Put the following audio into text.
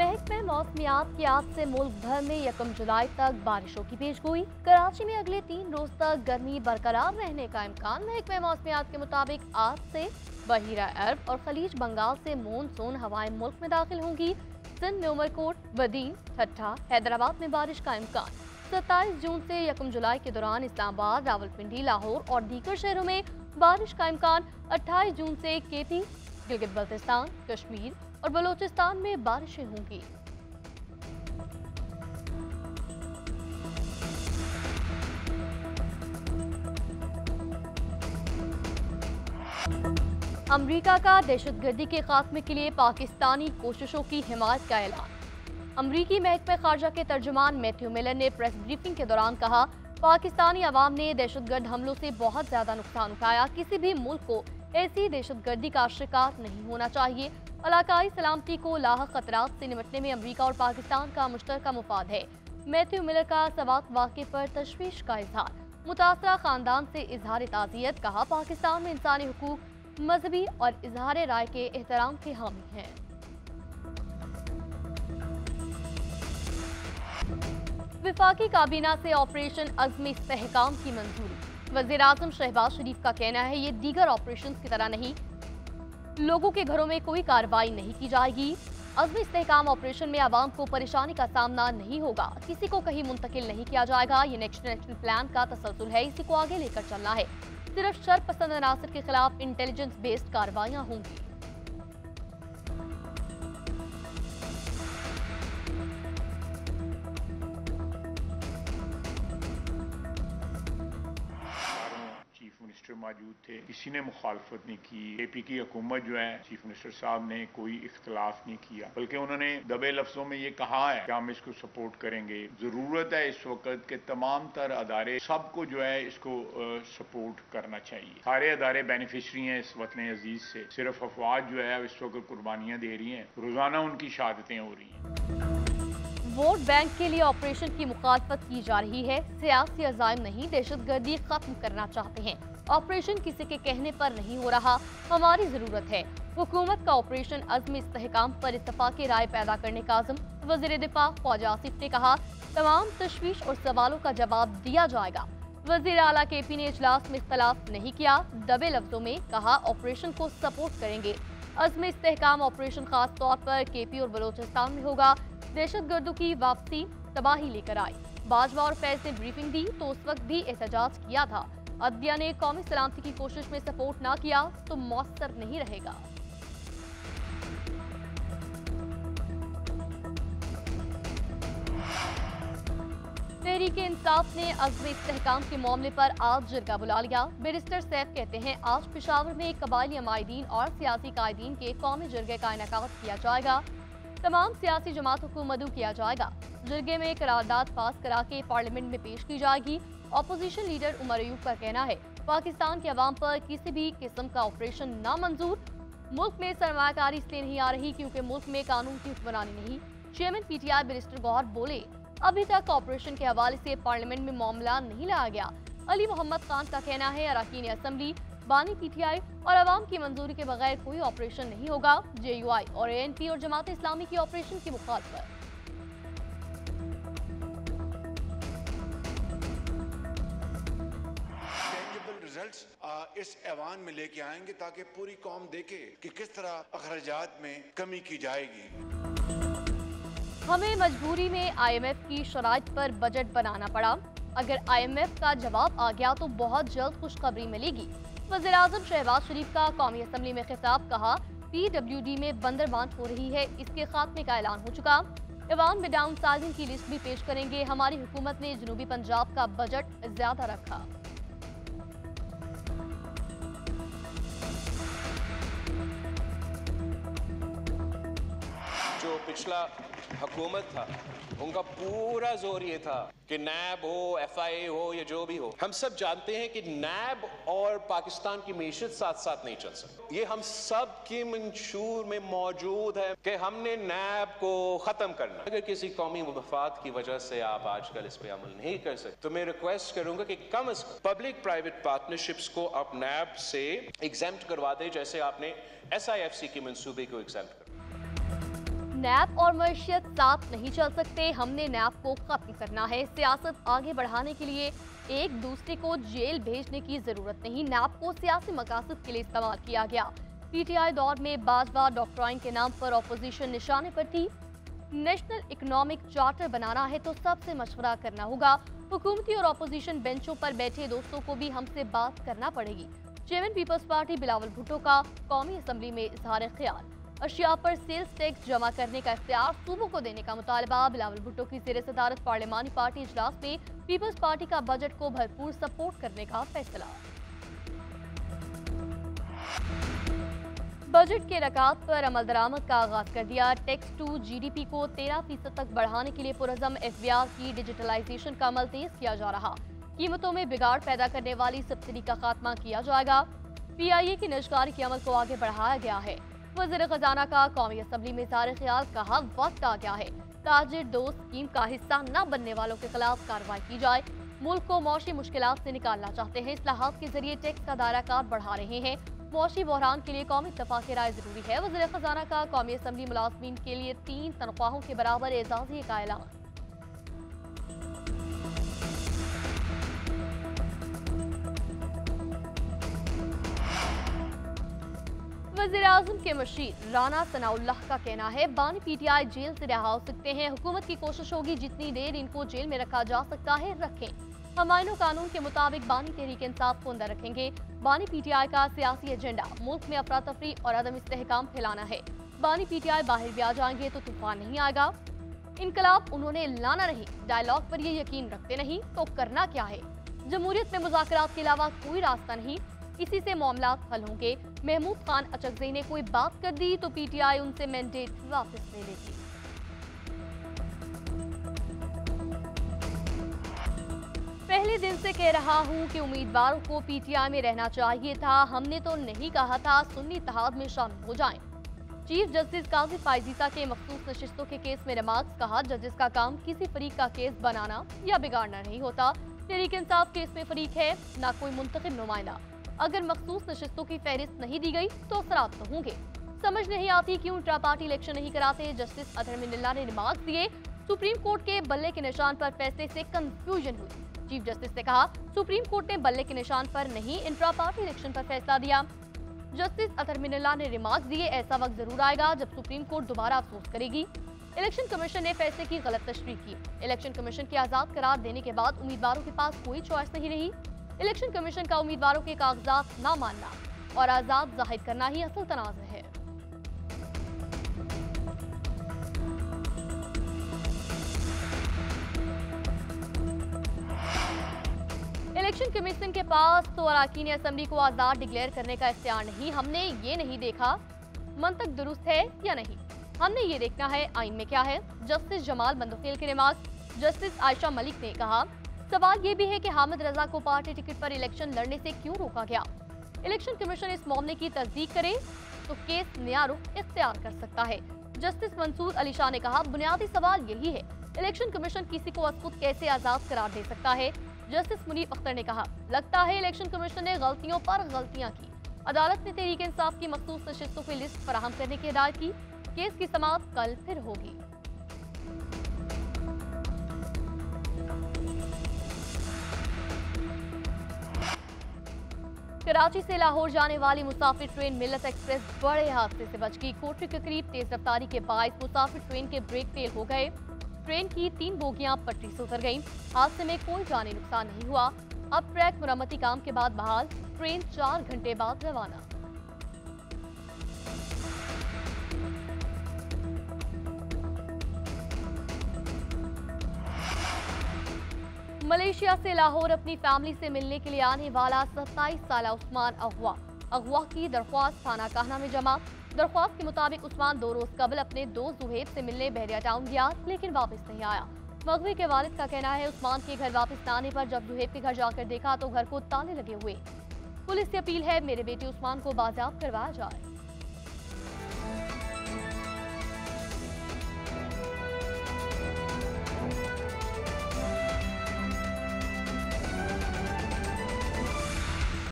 महकमे मौसमियात की आज से मुल्क भर में 1 जुलाई तक बारिशों की पेशगोई। कराची में अगले 3 रोज तक गर्मी बरकरार रहने का इम्कान। महकमे मौसमियात के मुताबिक आज से बहीरा अरब और खलीज बंगाल से मानसून हवाएं मुल्क में दाखिल होंगी। सिंध में उमरकोट, बदीन, ठट्ठा, हैदराबाद में बारिश का इम्कान। 27 जून से 1 जुलाई के दौरान इस्लामाबाद, रावलपिंडी, लाहौर और दीगर शहरों में बारिश का इम्कान। 28 जून से केपी, गिलगित बल्तिस्तान, कश्मीर और बलोचिस्तान में बारिशें होंगी। अमरीका का दहशतगर्दी के खात्मे के लिए पाकिस्तानी कोशिशों की हिमायत का ऐलान। अमरीकी महकमे खारजा के तर्जुमान मैथ्यू मिलर ने प्रेस ब्रीफिंग के दौरान कहा, पाकिस्तानी अवाम ने दहशतगर्द हमलों से बहुत ज्यादा नुकसान उठाया। किसी भी मुल्क को ऐसी दहशतगर्दी का शिकार नहीं होना चाहिए। इलाकाई सलामती को लाहक खतरात से निपटने में अमरीका और पाकिस्तान का मुश्तरका मुफाद है। मैथ्यू मिलर का सवात वाक़े पर तशवीश का इजहार। मुतासरा खानदान से इजहार ताज़ियत। कहा, पाकिस्तान में इंसानी हुकूक, मजहबी और इजहार राय के एहतराम के हामी हैं। विफाकी काबीना से ऑपरेशन अज़्म इस्तेहकाम की मंजूरी। वज़ीर आज़म शहबाज शरीफ का कहना है, ये दीगर ऑपरेशन की तरह नहीं, लोगों के घरों में कोई कार्रवाई नहीं की जाएगी। अज़्म इस्तेहकाम ऑपरेशन में आवाम को परेशानी का सामना नहीं होगा, किसी को कहीं मुंतकिल नहीं किया जाएगा। ये नेक्स्ट एक्शन प्लान का तसलसल है, इसी को आगे लेकर चलना है। सिर्फ शरपसंद अनासर के खिलाफ इंटेलिजेंस बेस्ड कार्रवाइयां होंगी। मिनिस्टर मौजूद थे, किसी ने मुखालफत नहीं की। एपी की हुकूमत जो है, चीफ मिनिस्टर साहब ने कोई इख्तलाफ नहीं किया, बल्कि उन्होंने दबे लफ्जों में ये कहा है कि हम इसको सपोर्ट करेंगे। जरूरत है इस वक्त के तमाम तर अदारे सबको जो है इसको सपोर्ट करना चाहिए। सारे अदारे बेनिफिशरी हैं इस वतन अजीज से। सिर्फ अफवाज जो है इस वक्त कुर्बानियां दे रही हैं, रोजाना उनकी शहादतें हो रही हैं। वोट बैंक के लिए ऑपरेशन की मुखालफत की जा रही है। सियासी अज़ाइम नहीं, दहशतगर्दी खत्म करना चाहते हैं। ऑपरेशन किसी के कहने पर नहीं हो रहा, हमारी जरूरत है। हुकूमत का ऑपरेशन अज़्म इस्तेहकाम पर इत्तफाक़ी राय पैदा करने का अज़्म। वज़ीर दिफा ख्वाजा आसिफ ने कहा, तमाम तशवीश और सवालों का जवाब दिया जाएगा। वज़ीर आला केपी ने इजलास में इख्तलाफ नहीं किया, दबे लफ्जों में कहा, ऑपरेशन को सपोर्ट करेंगे। अज़्म इस्तेहकाम ऑपरेशन खास तौर पर केपी और बलोचिस्तान में होगा। दहशतगर्दों की वापसी तबाही लेकर आई। बाजवा और फैज ने ब्रीफिंग दी तो उस वक्त भी एहतजाज किया था। अदलिया ने कौमी सलामती की कोशिश में सपोर्ट ना किया तो मौसर नहीं रहेगा। तहरीके इंसाफ ने अज़्म इस्तेहकाम के मामले पर आज जिरगा बुला लिया। बैरिस्टर सैफ कहते हैं, आज पेशावर में कबायली अमायदीन और सियासी कायदीन के कौमी जिरगे का इनेकाद किया जाएगा। तमाम सियासी जमातों को मदऊ किया जाएगा। जिरगे में करारदाद पास करा के पार्लियामेंट में पेश की जाएगी। ऑपोजिशन लीडर उमर अयूब का कहना है, पाकिस्तान के अवाम पर किसी भी किस्म का ऑपरेशन नामंजूर। मुल्क में सरमायाकारी इसलिए नहीं आ रही क्योंकि मुल्क में कानून की हुक्मरानी नहीं। चेयरमैन पीटीआई बैरिस्टर गौहर बोले, अभी तक ऑपरेशन के हवाले से पार्लियामेंट में मामला नहीं लाया गया। अली मोहम्मद खान का कहना है, अरकान असम्बली, बानी पीटीआई और अवाम की मंजूरी के बगैर कोई ऑपरेशन नहीं होगा। जेयूआई और एएनपी और जमात इस्लामी की ऑपरेशन की मुखालफत। रिजल्ट्स इस ऐवान में लेके आएंगे ताकि पूरी कौम देखे कि किस तरह अखराजात में कमी की जाएगी। हमें मजबूरी में IMF की शराइत पर बजट बनाना पड़ा। अगर IMF का जवाब आ गया तो बहुत जल्द खुशखबरी मिलेगी। वज़ीर आज़म शहबाज शरीफ का कौमी असम्बली में खिताब। कहा, PWD में बंदरबांट हो रही है, इसके खात्मे का ऐलान हो चुका। ईवान में डाउन साइजिंग की लिस्ट भी पेश करेंगे। हमारी हुकूमत ने जनूबी पंजाब का बजट ज्यादा रखा। जो पिछला हुकूमत था उनका पूरा जोर ये था कि नैब हो, FIA हो या जो भी हो, हम सब जानते हैं कि नैब और पाकिस्तान की मीशत साथ साथ नहीं चल सकती। ये हम सब की मंशूर में मौजूद है कि हमने नैब को खत्म करना। अगर किसी कौमी मफाद की वजह से आप आजकल इस पे अमल नहीं कर सकते तो मैं रिक्वेस्ट करूंगा कि कम अज कम पब्लिक प्राइवेट पार्टनरशिप्स को आप नैब से एग्जेम्प्ट करवा दे, जैसे आपने SIFC के मंसूबे को एग्जेम्प्ट कर। नैब और मईशत साथ नहीं चल सकते, हमने नैब को खत्म करना है। सियासत आगे बढ़ाने के लिए एक दूसरे को जेल भेजने की जरूरत नहीं, नैब को सियासी मकासद के लिए इस्तेमाल किया गया। पीटीआई दौर में बाजवा डॉक्टराइन के नाम पर ऑपोजिशन निशाने पर थी। नेशनल इकोनॉमिक चार्टर बनाना है तो सबसे मशवरा करना होगा। हुकूमती और ऑपोजिशन बेंचों पर बैठे दोस्तों को भी हमसे बात करना पड़ेगी। चेयरमैन पीपल्स पार्टी बिलावल भुट्टो का कौमी असम्बली में इजहार ख्याल। अशिया पर सेल्स टैक्स जमा करने का इख्तियार सूबों को देने का मुतालबा। बिलावल भुट्टो की ज़ेर सदारत पार्लिमानी पार्टी इजलास में पीपल्स पार्टी का बजट को भरपूर सपोर्ट करने का फैसला। बजट के रकात पर अमल दरामद का आगाज कर दिया। टैक्स टू जीडीपी को 13% तक बढ़ाने के लिए पुरज़म एफबीआर की डिजिटलाइजेशन का अमल तेज किया जा रहा। कीमतों में बिगाड़ पैदा करने वाली सब्सिडी का खात्मा किया जाएगा। पीआईए की निजकारी के अमल को आगे बढ़ाया गया है। वज़ीर खजाना का कौमी असम्बली में इज़हार ख्याल, कहा वक्त आ गया है ताजिर दोस्त स्कीम का हिस्सा न बनने वालों के खिलाफ कार्रवाई की जाए। मुल्क को मौशी मुश्किलात से निकालना चाहते हैं, इस्लाहात के जरिए टैक्स का दायरा कार बढ़ा रहे हैं। मौशी बहरान के लिए कौमी इत्तफाक़ राय जरूरी है। वज़ीर खजाना का कौमी असम्बली मुलाज़मीन के लिए 3 तनख्वाहों के बराबर एजाज़ी का ऐलान। वज़ीर आज़म के मशीर राना सनाउल्लाह का कहना है बानी पीटीआई जेल से रिहा हो सकते हैं। हुकूमत की कोशिश होगी जितनी देर इनको जेल में रखा जा सकता है रखें। हम आईन कानून के मुताबिक बानी तहरीक इंसाफ को अंदर रखेंगे। बानी पीटीआई का सियासी एजेंडा मुल्क में अफरा तफरी और अदम इस्तेहकाम फैलाना है। बानी पीटीआई बाहर भी आ जाएंगे तो तूफान नहीं आएगा। इनकलाब उन्होंने लाना नहीं, डायलॉग पर ये यकीन रखते नहीं तो करना क्या है। जमहूरियत में मुज़ाकरात के अलावा कोई रास्ता नहीं, इसी से मामला हल होंगे। महमूद खान अचकज़ई ने कोई बात कर दी तो पीटीआई उनसे मैंडेट वापस ले लेगी। पहले दिन से कह रहा हूं कि उम्मीदवारों को पीटीआई में रहना चाहिए था। हमने तो नहीं कहा था सुन्नी इत्तेहाद में शामिल हो जाएं। चीफ जस्टिस काजी फायजीसा के मखसूस नशिस्तों के केस में रिमार्क्स, कहा जजेस का काम किसी फरीक का केस बनाना या बिगाड़ना नहीं होता। तहरीक इंसाफ केस में फरीक है ना कोई मुंतखब नुमाइंदा। अगर मखसूस नशिस्तों की फहरिस्त नहीं दी गई तो असरात तो होंगे। समझ नहीं आती क्यों इंट्रा पार्टी इलेक्शन नहीं कराते। जस्टिस अतहर मिनल्ला ने रिमार्क्स दिए। सुप्रीम कोर्ट के बल्ले के निशान पर फैसले से कंफ्यूजन हुई। चीफ जस्टिस ने कहा सुप्रीम कोर्ट ने बल्ले के निशान पर नहीं इंट्रा पार्टी इलेक्शन पर फैसला दिया। जस्टिस अतहर मिनल्ला ने रिमार्क्स दिए, ऐसा वक्त जरूर आएगा जब सुप्रीम कोर्ट दोबारा अफसोस करेगी। इलेक्शन कमीशन ने फैसले की गलत तशरीह की। इलेक्शन कमीशन के आजाद करार देने के बाद उम्मीदवारों के पास कोई चॉइस नहीं रही। इलेक्शन कमीशन का उम्मीदवारों के कागजात न मानना और आजाद जाहिर करना ही असल तनाज़ है। इलेक्शन कमीशन के पास तो अरकान असम्बली को आजाद डिक्लेयर करने का इख्तियार नहीं। हमने ये नहीं देखा मंतक दुरुस्त है या नहीं, हमने ये देखना है आइन में क्या है। जस्टिस जमाल मंदखेल के रिमार्क्स। जस्टिस आयशा मलिक ने कहा सवाल ये भी है कि हामिद रजा को पार्टी टिकट पर इलेक्शन लड़ने से क्यों रोका गया। इलेक्शन कमीशन इस मामले की तस्दीक करे तो केस नया रुख इख्तियार कर सकता है। जस्टिस मंसूर अली शाह ने कहा बुनियादी सवाल यही है इलेक्शन कमीशन किसी को खुद कैसे आजाद करार दे सकता है। जस्टिस मुनीफ अख्तर ने कहा लगता है इलेक्शन कमीशन ने गलतियों पर गलतियां की। अदालत ने तहरीक इंसाफ की मखसूस नशिस्तों की लिस्ट फराहम करने की हिदायत की। केस की समाअत कल फिर होगी। कराची से लाहौर जाने वाली मुसाफिर ट्रेन मिल्लत एक्सप्रेस बड़े हादसे से बच गई। कोटरी के करीब तेज रफ्तारी के बायस मुसाफिर ट्रेन के ब्रेक फेल हो गए। ट्रेन की 3 बोगियां पटरी से उतर गईं। हादसे में कोई जानी नुकसान नहीं हुआ। अब ट्रैक मरम्मती काम के बाद बहाल। ट्रेन 4 घंटे बाद रवाना। मलेशिया से लाहौर अपनी फैमिली से मिलने के लिए आने वाला 27 साला उस्मान अगवा। अगवा की दरख्वास्त थाना काहना में जमा। दरख्वास्त के मुताबिक उस्मान 2 रोज कबल अपने दोस्त जुहेब से मिलने बहरिया टाउन गया लेकिन वापस नहीं आया। मगवी के वालिद का कहना है उस्मान के घर वापस न आने पर जब जुहेब के घर जाकर देखा तो घर को ताले लगे हुए। पुलिस से अपील है मेरे बेटे उस्मान को बाजियाब करवाया जाए।